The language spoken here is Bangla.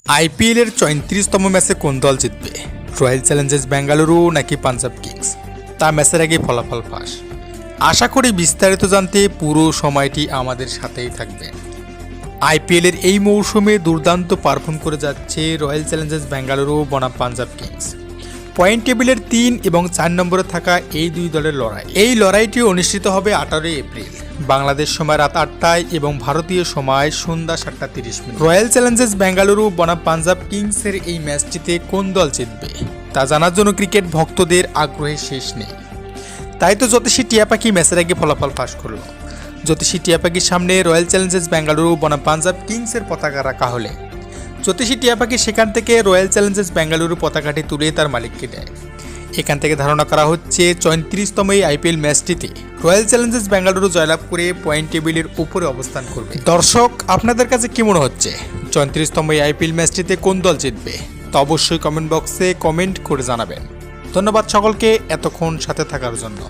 আইপিএল এর ৩৪তম ম্যাচে কোন দল জিতবে? রয়্যাল চ্যালেঞ্জার্স বেঙ্গালুরু নাকি পাঞ্জাব কিংস? তা ম্যাচের আগে ফলাফল ফাঁস। আশা করি বিস্তারিত জানতে পুরো সময়টি আমাদের সাথেই থাকবে। আইপিএল এর এই মৌসুমে দুর্দান্ত পারফর্ম করে যাচ্ছে রয়্যাল চ্যালেঞ্জার্স বেঙ্গালুরু বনাম পাঞ্জাব কিংস। পয়েন্ট টেবিলের ৩ এবং ৪ নম্বরে থাকা এই দুই দলের লড়াই। এই লড়াইটি অনুষ্ঠিত হবে ১৮ এপ্রিল বাংলাদেশ সময় রাত ৮টায় এবং ভারতীয় সময় সন্ধ্যা ৭:৩০। রয়্যাল চ্যালেঞ্জার্স বেঙ্গালুরু বনাম পাঞ্জাব কিংসের এই ম্যাচটিতে কোন দল জিতবে তা জানার জন্য ক্রিকেট ভক্তদের আগ্রহের শেষ নেই। তাই তো জ্যোতিষী টিয়া পাখি ম্যাচের আগে ফলাফল ফাঁস করল। জ্যোতিষী টিয়া পাখির সামনে রয়্যাল চ্যালেঞ্জার্স বেঙ্গালুরু বনাম পাঞ্জাব কিংসের পতাকা রাখা হলে জ্যোতিষী টিয়া পাখি সেখান থেকে রয়্যাল চ্যালেঞ্জার্স বেঙ্গালুরু পতাকাটি তুলে তার মালিককে দেয়। এখান থেকে ধারণা করা হচ্ছে ৩৪তম এই আইপিএল ম্যাচটিতে রয়্যাল চ্যালেঞ্জার্স বেঙ্গালুরু জয়লাভ করে পয়েন্ট টেবিলের উপরে অবস্থান করবে। দর্শক, আপনাদের কাছে কি মনে হচ্ছে ৩৪তম এই আইপিএল ম্যাচটিতে কোন দল জিতবে? তা অবশ্যই কমেন্ট বক্সে কমেন্ট করে জানাবেন। ধন্যবাদ সকলকে এতক্ষণ সাথে থাকার জন্য।